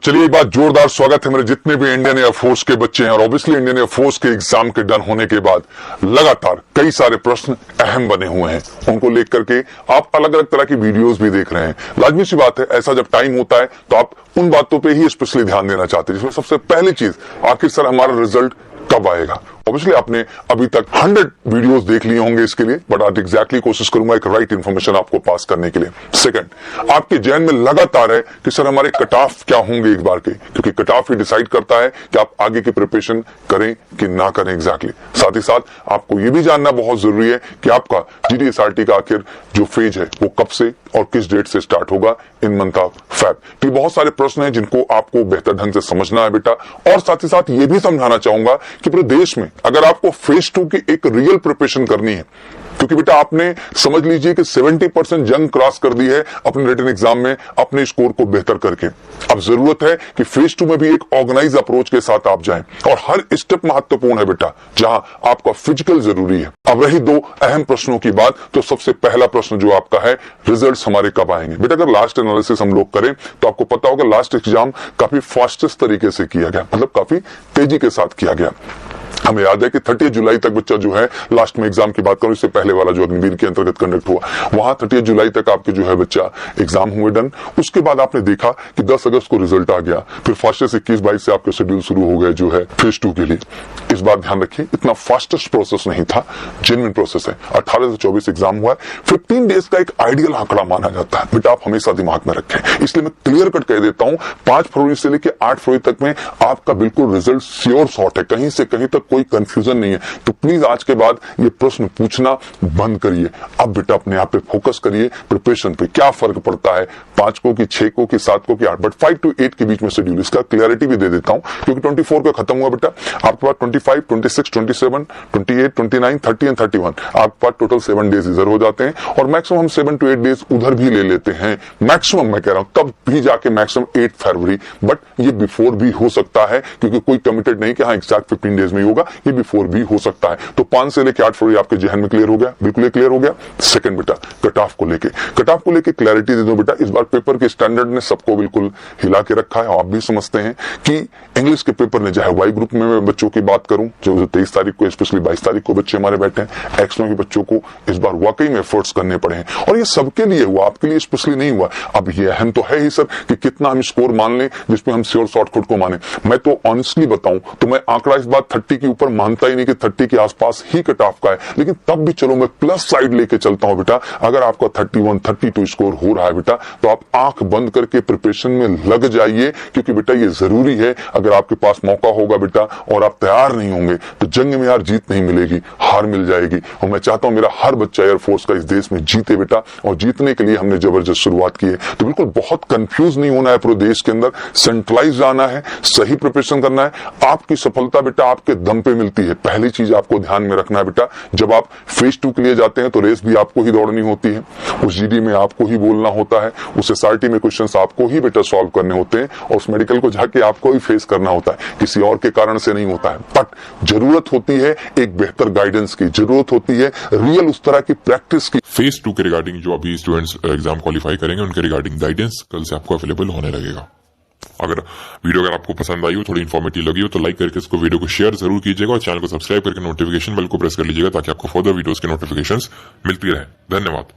चलिए, एक बात जोरदार स्वागत है मेरे जितने भी इंडियन एयरफोर्स के बच्चे हैं। और ऑब्वियसली इंडियन एयरफोर्स के एग्जाम के डन होने के बाद लगातार कई सारे प्रश्न अहम बने हुए हैं, उनको लेकर के आप अलग अलग तरह की वीडियोस भी देख रहे हैं। लाजमी सी बात है, ऐसा जब टाइम होता है तो आप उन बातों पे ही स्पेशली ध्यान देना चाहते हैं, जिसमें सबसे पहली चीज आखिर सर हमारा रिजल्ट कब आएगा। ऑब्वियसली आपने अभी तक 100 वीडियोस देख लिए होंगे इसके लिए, बट आज एग्जैक्टली कोशिश करूंगा एक राइट इन्फॉर्मेशन आपको पास करने के लिए। सेकंड, आपके जहन में लगातार है कि सर हमारे कट ऑफ क्या होंगे एक बार के, क्योंकि कट ऑफ ही डिसाइड करता है कि आप आगे की प्रिपरेशन करें कि ना करें एग्जैक्टली। साथ ही साथ आपको यह भी जानना बहुत जरूरी है कि आपका GD/SRT का आखिर जो फेज है वो कब से और किस डेट से स्टार्ट होगा इन मंथ ऑफ फेब। तो बहुत सारे प्रश्न हैं जिनको आपको बेहतर ढंग से समझना है बेटा। और साथ ही साथ ये भी समझाना चाहूंगा कि पूरे देश में अगर आपको फेज 2 की एक रियल प्रिपरेशन करनी है, क्योंकि बेटा आपने समझ लीजिए कि 70% जंग क्रॉस कर दी है अपने रिटन एग्जाम में अपने स्कोर को बेहतर करके। अब जरूरत है कि फेज 2 में भी एक ऑर्गेनाइज अप्रोच के साथ आप जाएं, और हर स्टेप महत्वपूर्ण है बेटा, जहां आपका फिजिकल जरूरी है। अब रही दो अहम प्रश्नों की बात, तो सबसे पहला प्रश्न जो आपका है, रिजल्ट्स हमारे कब आएंगे। बेटा अगर लास्ट एनालिसिस हम लोग करें तो आपको पता होगा लास्ट एग्जाम काफी फास्टेस्ट तरीके से किया गया, मतलब काफी तेजी के साथ किया गया। हमें याद है कि 30 जुलाई तक बच्चा जो है, लास्ट में एग्जाम की बात करूं, इससे पहले वाला जो अग्निवीर के अंतर्गत कंडक्ट हुआ, वहां 30 जुलाई तक आपके जो है बच्चा एग्जाम हुए डन। उसके बाद आपने देखा कि 10 अगस्त को रिजल्ट आ गया, फिर फास्टेस्ट 21-22 से आपके शेड्यूल शुरू हो गए जो है फेज 2 के लिए। इस बार ध्यान रखिए, इतना फास्टेस्ट प्रोसेस नहीं था, जेन्युइन प्रोसेस है। 18 से 24 एग्जाम हुआ है। 15 डेज का एक आइडियल आंकड़ा माना जाता है बेटा, आप हमेशा दिमाग में रखें। इसलिए मैं क्लियर कट कह देता हूं, 5 फरवरी से लेकर 8 फरवरी तक में आपका बिल्कुल रिजल्ट श्योर शॉट है, कहीं से कहीं तक कोई कंफ्यूजन नहीं है। तो प्लीज आज के बाद ये प्रश्न पूछना बंद करिए। अब बेटा अपने आप पे फोकस करिए, प्रिपरेशन पे। क्या फर्क पड़ता है 5 को कि 6 को कि 7 को कि 8, बट 5 to 8 के बीच में शेड्यूल, इसका क्लियरिटी भी दे देता हूं, क्योंकि 24 का खत्म हुआ बेटा, आपके पास 25, 26, 27, 28, 29, 30 एंड 31 आपके पास टोटल 7 डेज इधर हो जाते हैं, और मैक्सिमम हम 7 to 8 डेज उधर भी ले लेते हैं। मैक्सिमम मैं कह रहा हूं, तब भी जाके मैक्सिमम 8 फरवरी, बट ये बिफोर भी हो सकता है, क्योंकि कोई कमिटेड नहीं कि हाँ एग्जैक्ट 15 डेज में ही होगा, ये बिफोर भी हो सकता है। तो 5 से लेकर 8 फरवरी आपके जहन में क्लियर हो गया, बिल्कुल क्लियर हो गया। सेकंड बेटा, कट ऑफ को लेके क्लैरिटी दे दो बेटा। इस बार पेपर के स्टैंडर्ड ने सबको बिल्कुल हिला के रखा है। आप भी समझते हैं कि इंग्लिश के पेपर ने, चाहे वाई ग्रुप में बच्चों की बात करूं जो 23 तारीख को, स्पेशली 22 तारीख को बच्चे हमारे बैठे हैं, एक्स में भी बच्चों को इस बार वाकई में एफर्ट्स करने पड़े हैं, और ये सबके लिए हुआ, आपके लिए स्पेशली नहीं हुआ। अब ये अहम तो है ही सर कि कितना हम स्कोर मान लें जिसमें हम श्योर शॉर्ट खुद को माने। मैं तो ऑनेस्टली बताऊं तो मैं आंकड़ा इस बार 30 के ऊपर मानता ही नहीं कि 30 के आसपास ही कट ऑफ का है, लेकिन तब भी चलो मैं प्लस साइड लेके चलता हूं बेटा। अगर आपका 31, 32 स्कोर हो रहा है बेटा, तो आप आंख बंद करके प्रिपरेशन में लग जाइए, क्योंकि बेटा ये जरूरी है। अगर आपके पास मौका होगा बेटा और आप तैयार नहीं होंगे तो जंग में यार जीत नहीं मिलेगी, हार मिल जाएगी। और मैं चाहता हूं मेरा हर बच्चा एयरफोर्स का इस देश में जीते बेटा, और जीतने के लिए हमने जबरदस्त शुरुआत की है। तो बिल्कुल बहुत कंफ्यूज नहीं होना है पूरे देश के अंदर, सेंट्रलाइज आना है, सही प्रिपरेशन करना है। आपकी सफलता बेटा आपके दम पे मिलती है। पहली चीज आपको ध्यान में रखना है बेटा, जब आप फेज 2 के लिए जाते हैं तो रेस भी आपको ही दौड़नी होती है, उस GD में आपको ही बोलना होता है, उस SRT में क्वेश्चंस आपको ही बेटा सॉल्व करने होते हैं, और उस मेडिकल को जाके आपको ही फेस करना होता है, किसी और के कारण से नहीं होता है। बट जरूरत होती है एक बेहतर गाइडेंस की, जरूरत होती है रियल उस तरह की प्रैक्टिस की। फेज 2 के रिगार्डिंग जो अभी स्टूडेंट्स एग्जाम क्वालिफाई करेंगे उनके रिगार्डिंग गाइडेंस कल से आपको अवेलेबल होने लगेगा। अगर आपको पसंद आई हो, थोड़ी इन्फॉर्मेटिव लगी हो, तो लाइक करके इसको वीडियो को शेयर जरूर कीजिएगा, और चैनल को सब्सक्राइब करके नोटिफिकेशन बेल को प्रेस कर लीजिएगा, ताकि आपको फर्दर वीडियोस के नोटिफिकेशंस मिलती रहे। धन्यवाद।